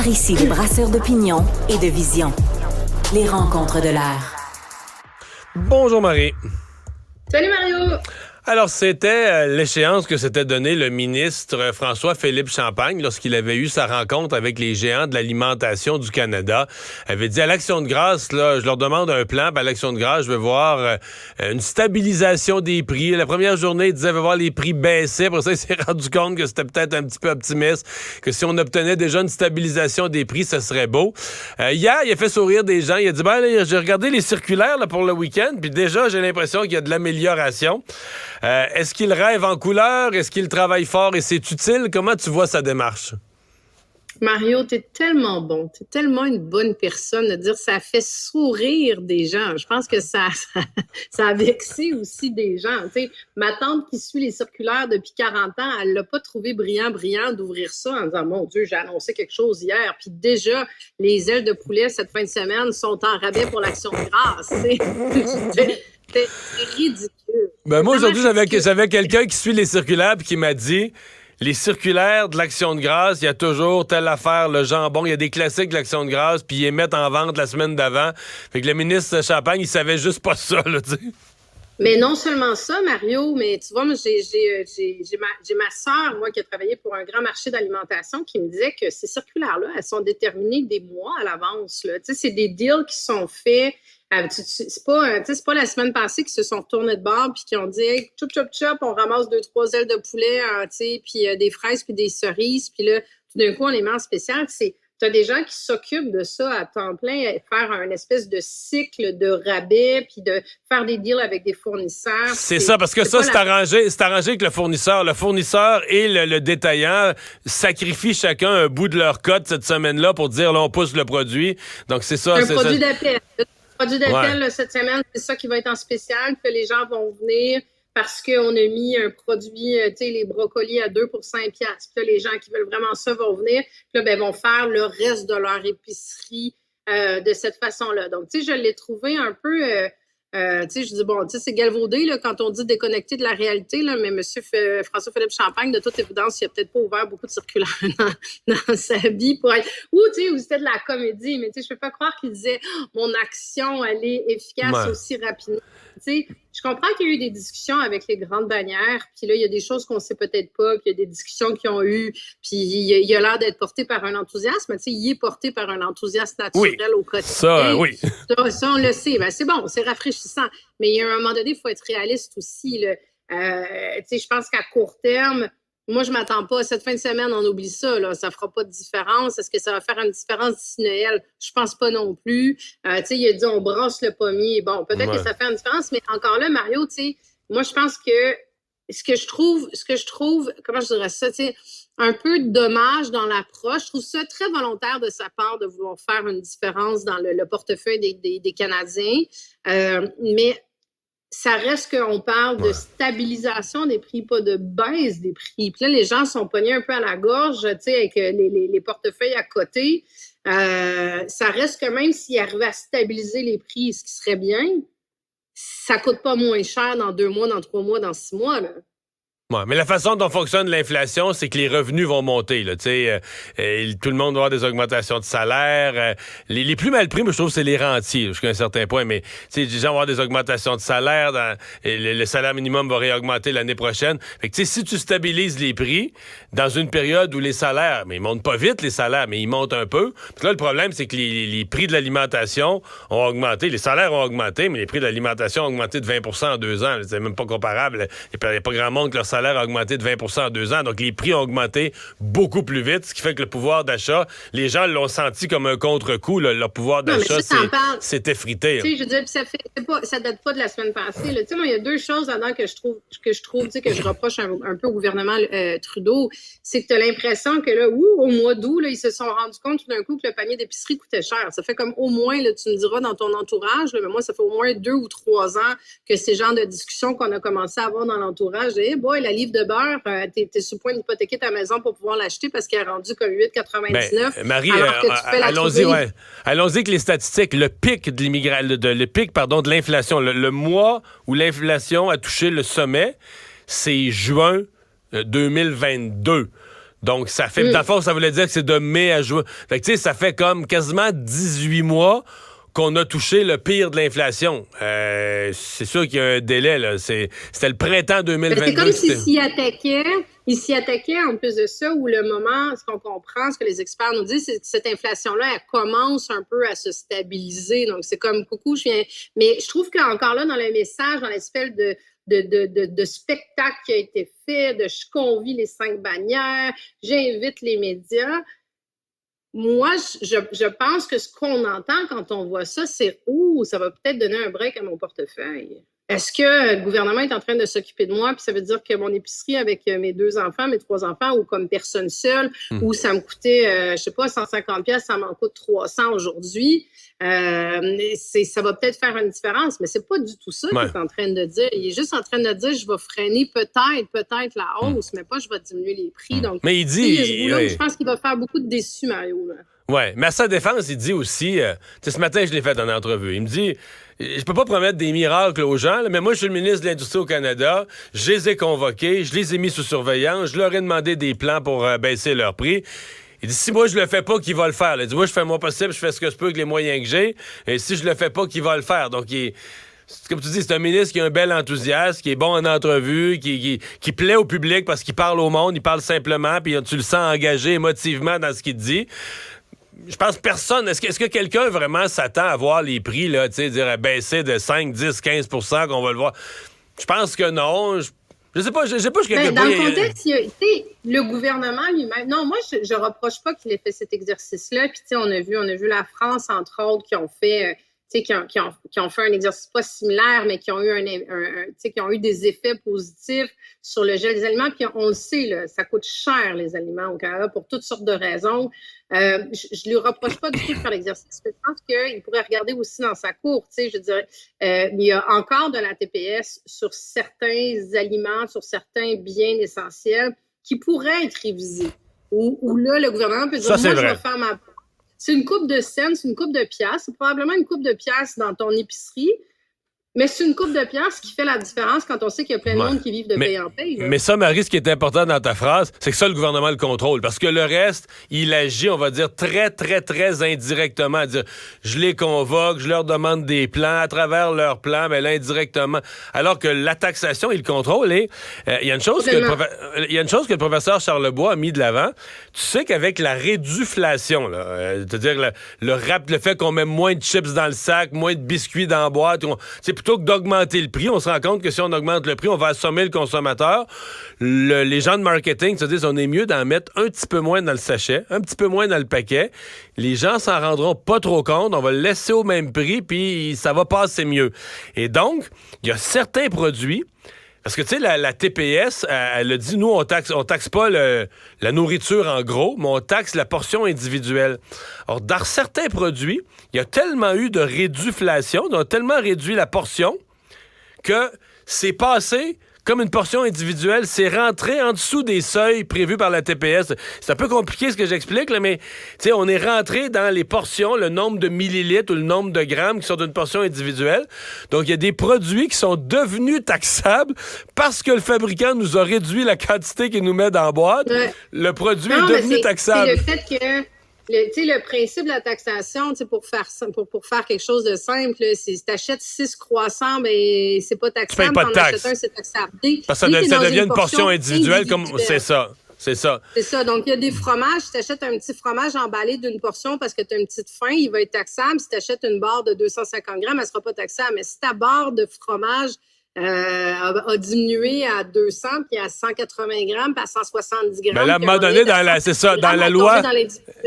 Ici les brasseurs d'opinion et de vision. Les rencontres de l'air. Bonjour Marie. Salut Mario! Alors, c'était l'échéance que s'était donné le ministre François-Philippe Champagne lorsqu'il avait eu sa rencontre avec les géants de l'alimentation du Canada. Il avait dit à l'Action de grâce, là, je leur demande un plan, puis à l'Action de grâce, je veux voir une stabilisation des prix. La première journée, il disait, je veux voir les prix baisser. Après ça, il s'est rendu compte que c'était peut-être un petit peu optimiste, que si on obtenait déjà une stabilisation des prix, ce serait beau. Hier, il a fait sourire des gens. Il a dit, ben, là, j'ai regardé les circulaires là, pour le week-end, puis déjà, j'ai l'impression qu'il y a de l'amélioration. Est-ce qu'il rêve en couleur? Est-ce qu'il travaille fort et c'est utile? Comment tu vois sa démarche? Mario, t'es tellement bon, t'es tellement une bonne personne de dire ça fait sourire des gens. Je pense que ça a vexé aussi des gens. Tu sais, ma tante qui suit les circulaires depuis 40 ans, elle l'a pas trouvé brillant d'ouvrir ça en disant, mon Dieu, j'ai annoncé quelque chose hier. Puis déjà, les ailes de poulet cette fin de semaine sont en rabais pour l'Action de grâce. C'est ridicule. Ben moi, aujourd'hui, j'avais quelqu'un qui suit les circulaires et qui m'a dit, les circulaires de l'Action de grâce, il y a toujours telle affaire, le jambon, il y a des classiques de l'Action de grâce, puis ils les mettent en vente la semaine d'avant. Fait que le ministre Champagne, il savait juste pas ça, là, tu sais. Mais non seulement ça, Mario, mais tu vois, moi, j'ai ma sœur, moi, qui a travaillé pour un grand marché d'alimentation, qui me disait que ces circulaires-là, elles sont déterminées des mois à l'avance, là. Tu sais, c'est des deals qui sont faits. C'est pas la semaine passée qu'ils se sont retournés de bord puis qui ont dit hey, chop, chop, chop, on ramasse 2-3 ailes de poulet, puis des fraises puis des cerises. Puis là, tout d'un coup, on les met en spécial. T'as des gens qui s'occupent de ça à temps plein, faire un espèce de cycle de rabais puis de faire des deals avec des fournisseurs. C'est ça, parce que ça, c'est arrangé avec le fournisseur. Le fournisseur et le détaillant sacrifient chacun un bout de leur cote cette semaine-là pour dire, là, on pousse le produit. Donc, c'est ça. C'est un produit ça. d'appel. Produit d'appel, là, cette semaine, c'est ça qui va être en spécial, que les gens vont venir parce qu'on a mis un produit, tu sais, les brocolis à 2 pour 5$. Puis là, les gens qui veulent vraiment ça vont venir. Puis là, ben, vont faire le reste de leur épicerie de cette façon-là. Donc, tu sais, je l'ai trouvé un peu... tu sais, je dis, bon, tu sais, c'est galvaudé là, quand on dit déconnecté de la réalité, là, mais M. François-Philippe Champagne, de toute évidence, il n'a peut-être pas ouvert beaucoup de circulaires dans sa vie pour être... Ou, tu sais, ou c'était de la comédie, mais tu sais, je ne peux pas croire qu'il disait « mon action, elle est efficace aussi rapidement ». Tu sais, je comprends qu'il y a eu des discussions avec les grandes bannières, puis là, il y a des choses qu'on ne sait peut-être pas, puis il y a des discussions qui ont eu, puis il a l'air d'être porté par un enthousiasme, tu sais, il est porté par un enthousiasme naturel au quotidien. Ça, oui. Ça, on le sait. Ben, c'est bon, c'est rafraîchissant. Mais il y a un moment donné, il faut être réaliste aussi. Tu sais, je pense qu'à court terme, moi, je ne m'attends pas. Cette fin de semaine, on oublie ça. Là. Ça ne fera pas de différence. Est-ce que ça va faire une différence d'ici Noël? Je ne pense pas non plus. Tu sais, il a dit on brasse le pommier. Bon, peut-être que ça fait une différence, mais encore là, Mario, tu sais, moi, je pense que ce que je trouve, comment je dirais ça, tu sais, un peu dommage dans l'approche. Je trouve ça très volontaire de sa part de vouloir faire une différence dans le portefeuille des Canadiens. Mais ça reste qu'on parle de stabilisation des prix, pas de baisse des prix. Puis là, les gens sont pognés un peu à la gorge, tu sais, avec les portefeuilles à côté. Ça reste que même s'ils arrivaient à stabiliser les prix, ce qui serait bien, ça coûte pas moins cher dans 2 mois, dans 3 mois, dans 6 mois, là. Ouais, mais la façon dont fonctionne l'inflation, c'est que les revenus vont monter. Là, tout le monde va avoir des augmentations de salaire. Les plus mal pris, moi, je trouve, c'est les rentiers, jusqu'à un certain point. Mais les gens vont avoir des augmentations de salaire. Et le salaire minimum va réaugmenter l'année prochaine. Fait que, si tu stabilises les prix dans une période où les salaires, mais ils montent pas vite, les salaires, mais ils montent un peu. Puis là, le problème, c'est que les prix de l'alimentation ont augmenté. Les salaires ont augmenté, mais les prix de l'alimentation ont augmenté de 20 % en 2 ans. C'est même pas comparable. Il n'y a pas grand monde que leur salaire a augmenté de 20 % en 2 ans. Donc, les prix ont augmenté beaucoup plus vite, ce qui fait que le pouvoir d'achat, les gens l'ont senti comme un contre-coup. Là, leur pouvoir d'achat s'est effrité. Tu sais, je veux dire, ça date pas de la semaine passée. Tu sais, moi, il y a 2 choses là-dedans que je trouve, tu sais, que je reproche un peu au gouvernement Trudeau. C'est que tu as l'impression que là, au mois d'août, là, ils se sont rendus compte tout d'un coup que le panier d'épicerie coûtait cher. Ça fait comme au moins, là, tu me diras dans ton entourage, là, mais moi, ça fait au moins 2 ou 3 ans que ces genres de discussions qu'on a commencé à avoir dans l'entourage. Et, la livre de beurre, t'es sur le point d'hypothéquer ta maison pour pouvoir l'acheter parce qu'elle est rendue comme 8,99. Ben, Marie, allons-y avec les statistiques. Le pic de l'inflation, le mois où l'inflation a touché le sommet, c'est juin 2022. Donc, ça fait, dans le fond, ça voulait dire que c'est de mai à juin. Fait que, tu sais, ça fait comme quasiment 18 mois qu'on a touché le pire de l'inflation. C'est sûr qu'il y a un délai, là. C'était le printemps 2022. C'est comme s'il s'y attaquait. Il s'y attaquait en plus de ça, où le moment, ce qu'on comprend, ce que les experts nous disent, c'est que cette inflation-là, elle commence un peu à se stabiliser. Donc, c'est comme coucou, je viens. Mais je trouve qu'encore là, dans le message, dans l'espèce de spectacle qui a été fait, de je convie les 5 bannières, j'invite les médias. Moi, je pense que ce qu'on entend quand on voit ça, c'est « Ouh, ça va peut-être donner un break à mon portefeuille. Est-ce que le gouvernement est en train de s'occuper de moi, puis ça veut dire que mon épicerie avec mes 2 enfants, mes 3 enfants, ou comme personne seule, où ça me coûtait, je sais pas, 150$, ça m'en coûte 300 aujourd'hui. Ça va peut-être faire une différence, mais c'est pas du tout ça qu'il est en train de dire. Il est juste en train de dire, je vais freiner peut-être la hausse, mais pas je vais diminuer les prix. Donc, mais il dit... je pense qu'il va faire beaucoup de déçus, Mario, là. Oui, mais à sa défense, il dit aussi, ce matin, je l'ai fait en entrevue, il me dit, je peux pas promettre des miracles aux gens, là, mais moi, je suis le ministre de l'Industrie au Canada, je les ai convoqués, je les ai mis sous surveillance, je leur ai demandé des plans pour baisser leur prix. Il dit, si moi, je le fais pas, qui va le faire? Il dit, moi, je fais mon possible, je fais ce que je peux avec les moyens que j'ai, et si je le fais pas, qui va le faire? Donc, comme tu dis, c'est un ministre qui a un bel enthousiasme, qui est bon en entrevue, qui plaît au public parce qu'il parle au monde, il parle simplement, puis tu le sens engagé émotivement dans ce qu'il dit. Je pense personne. Est-ce que quelqu'un vraiment s'attend à voir les prix, là, tu sais, dire baisser de 5, 10, 15% qu'on va le voir? Je pense que non. Je sais pas jusqu'à quel point... Dans le contexte, le gouvernement lui-même... Non, moi, je reproche pas qu'il ait fait cet exercice-là. Puis, tu sais, on a vu la France, entre autres, qui ont fait... qui ont fait un exercice pas similaire, mais qui ont eu qui ont eu des effets positifs sur le gel des aliments. Puis on le sait, là, ça coûte cher, les aliments au Canada, pour toutes sortes de raisons. Je lui reproche pas du tout de faire l'exercice. Je pense qu'il pourrait regarder aussi dans sa cour. Je dirais, il y a encore de la TPS sur certains aliments, sur certains biens essentiels qui pourraient être révisés. Où là, le gouvernement peut dire, moi, je vais faire ma... C'est une coupe de cents, c'est une coupe de piastres. C'est probablement une coupe de piastres dans ton épicerie, mais c'est une coupe de piastres qui fait la différence quand on sait qu'il y a plein de monde qui vivent de paye en paye. Mais ça, Marie, ce qui est important dans ta phrase, c'est que ça, le gouvernement le contrôle. Parce que le reste, il agit, on va dire, très, très, très indirectement. Dire, je les convoque, je leur demande des plans à travers leurs plans, mais là, indirectement. Alors que la taxation, il le contrôle. Et il y a une chose que le professeur Charlebois a mis de l'avant. Tu sais qu'avec la réduflation, c'est-à-dire le fait qu'on met moins de chips dans le sac, moins de biscuits dans la boîte, plutôt que d'augmenter le prix, on se rend compte que si on augmente le prix, on va assommer le consommateur. Les gens de marketing se disent on est mieux d'en mettre un petit peu moins dans le sachet, un petit peu moins dans le paquet. Les gens s'en rendront pas trop compte, on va le laisser au même prix, puis ça va passer mieux. Et donc, il y a certains produits, parce que, tu sais, la TPS, elle a dit, nous, on taxe pas la nourriture en gros, mais on taxe la portion individuelle. Alors, dans certains produits, il y a tellement eu de réduflation, on a tellement réduit la portion que c'est passé comme une portion individuelle, c'est rentré en dessous des seuils prévus par la TPS. C'est un peu compliqué ce que j'explique, là, mais on est rentré dans les portions, le nombre de millilitres ou le nombre de grammes qui sont d'une portion individuelle. Donc, il y a des produits qui sont devenus taxables parce que le fabricant nous a réduit la quantité qu'il nous met dans la boîte. Ouais. Le produit est devenu taxable. C'est le fait que... Le principe de la taxation, pour faire quelque chose de simple, si tu achètes 6 croissants, ben c'est pas taxable. Tu payes pas de taxe. Un, c'est taxable. Parce que ça devient une portion individuelle. C'est ça. C'est ça. C'est ça. Donc, il y a des fromages. Si tu achètes un petit fromage emballé d'une portion parce que tu as une petite faim, il va être taxable. Si tu achètes une barre de 250 grammes, elle ne sera pas taxable. Mais si ta barre de fromage a diminué à 200, puis à 180 grammes, puis à 170 grammes. Ben là, à un moment donné, dans la loi,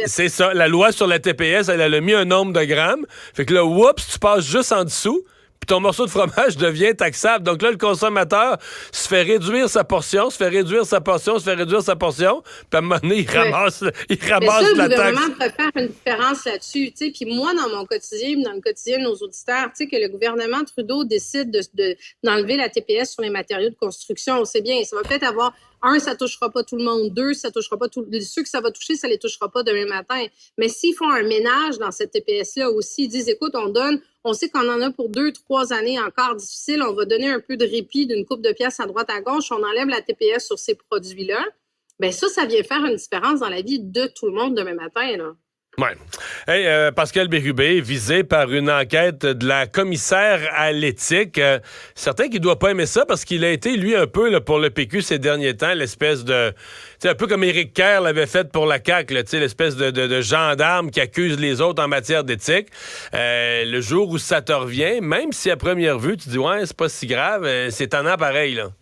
c'est ça, la loi sur la TPS, elle a mis un nombre de grammes. Fait que là, oups, tu passes juste en dessous, puis ton morceau de fromage devient taxable. Donc là, le consommateur se fait réduire sa portion, puis à un moment donné, il ramasse la taxe. Le gouvernement peut faire une différence là-dessus. Puis moi, dans mon quotidien, dans le quotidien de nos auditeurs, que le gouvernement Trudeau décide d'enlever la TPS sur les matériaux de construction, on sait bien, ça va peut-être avoir... Un, ça touchera pas tout le monde. Deux, ça touchera pas ceux que ça va toucher, ça les touchera pas demain matin. Mais s'ils font un ménage dans cette TPS-là aussi, ils disent, écoute, on sait qu'on en a pour 2-3 années encore difficiles, on va donner un peu de répit d'une coupe de pièces à droite à gauche, on enlève la TPS sur ces produits-là. ben ça vient faire une différence dans la vie de tout le monde demain matin, là. Ouais. Hey, Pascal Bérubé, visé par une enquête de la commissaire à l'éthique. Certain qu'il doit pas aimer ça parce qu'il a été, lui, un peu là, pour le PQ ces derniers temps, l'espèce de... un peu comme Éric Kerr l'avait fait pour la CAQ, là, l'espèce de gendarme qui accuse les autres en matière d'éthique. Le jour où ça te revient, même si à première vue, tu dis « Ouais, c'est pas si grave », c'est étonnant pareil, là.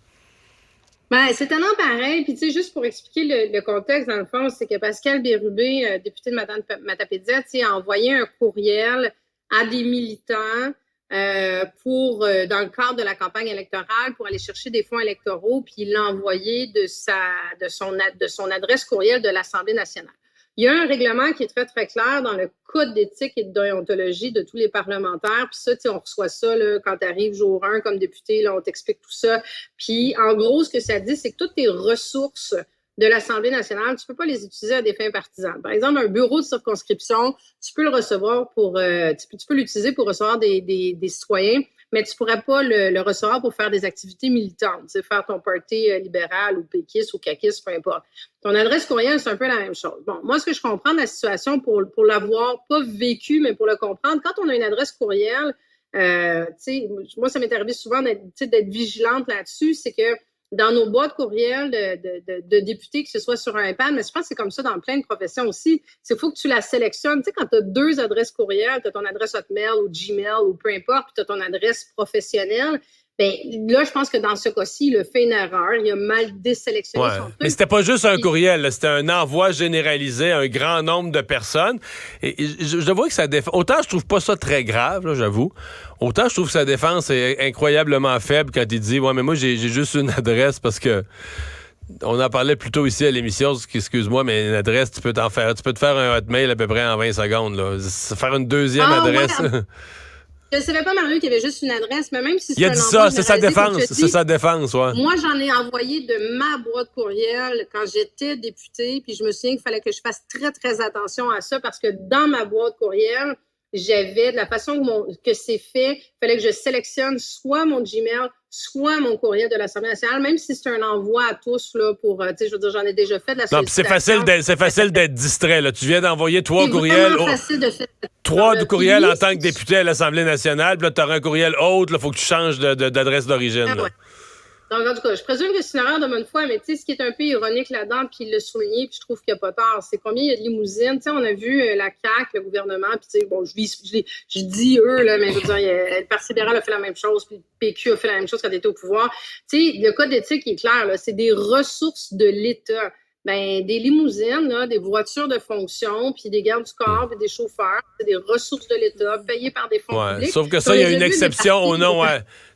Ben, c'est étonnant pareil. Puis, tu sais, juste pour expliquer le contexte, dans le fond, c'est que Pascal Bérubé, député de Matapédia, a envoyé un courriel à des militants dans le cadre de la campagne électorale pour aller chercher des fonds électoraux, puis il l'a envoyé de son adresse courriel de l'Assemblée nationale. Il y a un règlement qui est très, très clair dans le code d'éthique et de déontologie de tous les parlementaires. Puis ça, on reçoit ça là, quand tu arrives jour 1 comme député, là, on t'explique tout ça. Puis en gros, ce que ça dit, c'est que toutes tes ressources de l'Assemblée nationale, tu peux pas les utiliser à des fins partisanes. Par exemple, un bureau de circonscription, tu peux le recevoir tu peux l'utiliser pour recevoir des citoyens, mais tu pourrais pas le recevoir pour faire des activités militantes, faire ton party libéral ou péquiste ou caquiste, peu importe. Ton adresse courriel, c'est un peu la même chose. Bon, moi, ce que je comprends de la situation pour l'avoir pas vécu, mais pour le comprendre, quand on a une adresse courriel, moi, ça m'est arrivé souvent d'être vigilante là-dessus, c'est que dans nos boîtes courriel de députés, que ce soit sur un iPad, mais je pense que c'est comme ça dans plein de professions aussi. C'est faut que tu la sélectionnes. Tu sais, quand tu as 2 adresses courriel, tu as ton adresse Hotmail ou Gmail ou peu importe, puis tu as ton adresse professionnelle, bien là, je pense que dans ce cas-ci, il a fait une erreur. Il a mal désélectionné son truc. Mais c'était pas juste un courriel, là, c'était un envoi généralisé à un grand nombre de personnes. Et je vois que ça défend. Autant je trouve pas ça très grave, là, j'avoue. Autant je trouve que sa défense est incroyablement faible quand il dit « Ouais, mais moi, j'ai juste une adresse parce que... » On en parlait plus tôt ici à l'émission, excuse-moi, mais une adresse, tu peux te faire un hotmail à peu près en 20 secondes. Là. Faire une deuxième adresse... Ouais. Je ne savais pas, Mario, qu'il y avait juste une adresse, mais même si c'est il a dit ça, c'est sa défense. C'est sa défense, ouais. Moi, j'en ai envoyé de ma boîte courriel quand j'étais députée, puis je me souviens qu'il fallait que je fasse très, très attention à ça parce que dans ma boîte courriel, j'avais, de la façon que c'est fait, il fallait que je sélectionne soit mon Gmail, soit mon courriel de l'Assemblée nationale, même si c'est un envoi à tous, là, pour, tu sais, je veux dire, j'en ai déjà fait de la sollicitation. Non, c'est facile d'être distrait, là. Tu viens d'envoyer 3 courriels. C'est facile de faire. 3 courriels en tant que député à l'Assemblée nationale, puis là, tu auras un courriel autre, il faut que tu changes d'adresse d'origine. Ouais. Donc, en tout cas, je présume que c'est une erreur de bonne foi, mais tu sais, ce qui est un peu ironique là-dedans, puis il l'a souligné, puis je trouve qu'il n'y a pas tort, c'est combien il y a de limousines. Tu sais, on a vu la CAQ, le gouvernement, puis tu sais, bon, je dis eux, là, mais je veux dire, le Parti libéral a fait la même chose, puis le PQ a fait la même chose quand il était au pouvoir. Tu sais, le code d'éthique est clair, là, c'est des ressources de l'État. Ben, des limousines, là, des voitures de fonction, puis des gardes du corps, puis des chauffeurs, c'est des ressources de l'État payées par des fonds publics. Sauf que ça, il y a une exception au nom,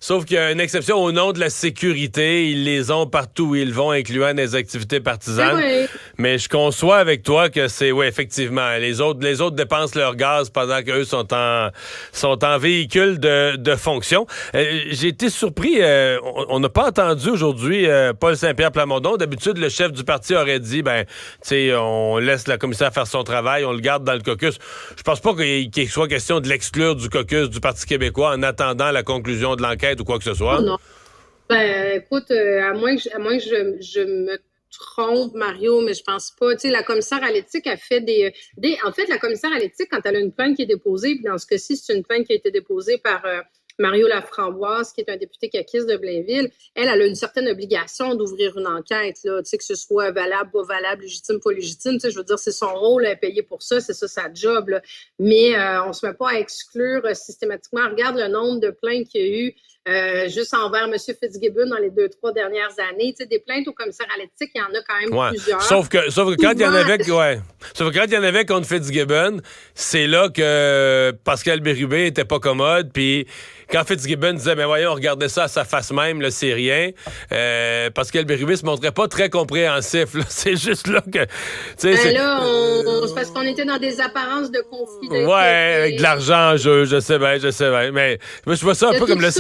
Sauf qu'il y a une exception au nom de la sécurité. Ils les ont partout où ils vont, incluant des activités partisanes. Oui. Mais je conçois avec toi que c'est, effectivement, les autres dépensent leur gaz pendant qu'eux sont en véhicule de fonction. J'ai été surpris, on n'a pas entendu aujourd'hui Paul Saint-Pierre Plamondon. D'habitude, le chef du parti aurait dit, tu sais, on laisse la commissaire faire son travail, on le garde dans le caucus. Je pense pas qu'il soit question de l'exclure du caucus du Parti québécois en attendant la conclusion de l'enquête ou quoi que ce soit. Oh non. Ben, écoute, à moins que je me trompe, Mario, mais je pense pas. Tu sais, la commissaire à l'éthique a fait en fait, la commissaire à l'éthique, quand elle a une plainte qui est déposée, puis dans ce cas-ci, c'est une plainte qui a été déposée par Mario Laframboise, qui est un député caquiste de Blainville, elle a une certaine obligation d'ouvrir une enquête, là, tu sais, que ce soit valable, pas valable, légitime, pas légitime, tu sais, je veux dire, c'est son rôle, elle est payée pour ça, c'est ça sa job, là. Mais on se met pas à exclure systématiquement. Regarde le nombre de plaintes qu'il y a eu juste envers M. Fitzgibbon dans les 2-3 dernières années. Tu sais, des plaintes au commissaire à l'éthique, il y en a quand même plusieurs. Sauf que quand il y en avait, sauf que quand il y en avait contre Fitzgibbon, c'est là que Pascal Bérubé était pas commode, puis quand Fitzgibbon disait, mais voyons, regardez ça à sa face même, là, c'est rien, Pascal Bérubé se montrait pas très compréhensif, là. C'est juste là que... c'est parce qu'on était dans des apparences de conflit. Ouais, avec de l'argent en jeu, je sais bien. Mais je vois ça un peu comme le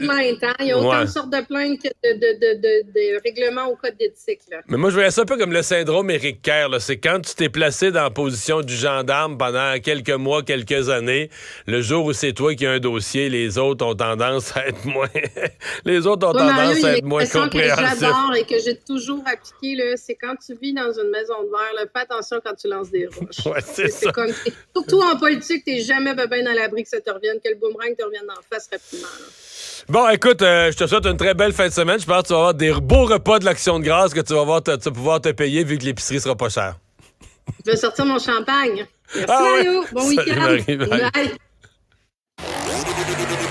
plaintes. Hein? Il y a autant Ouais. de sortes de plaintes que de règlements au code d'éthique. Là. Mais moi, je voyais ça un peu comme le syndrome Éric Kerr. Là. C'est quand tu t'es placé dans la position du gendarme pendant quelques mois, quelques années, le jour où c'est toi qui as un dossier, les autres ont tendance à être moins... les autres ont tendance à être moins compréhensifs. Que j'adore et que j'ai toujours appliqué, là, c'est quand tu vis dans une maison de verre, là, fais attention quand tu lances des roches. Ouais, c'est ça. Comme, surtout en politique, t'es jamais bien à l'abri que ça te revienne, que le boomerang te revienne en face rapidement. Là. Bon, écoute, je te souhaite une très belle fin de semaine. Je pense que tu vas avoir des beaux repas de l'Action de grâce que tu vas pouvoir te payer vu que l'épicerie sera pas chère. Je vais sortir mon champagne. Merci, Ah ouais? Mario. Bon Salut, week-end. Marie, bye. Bye.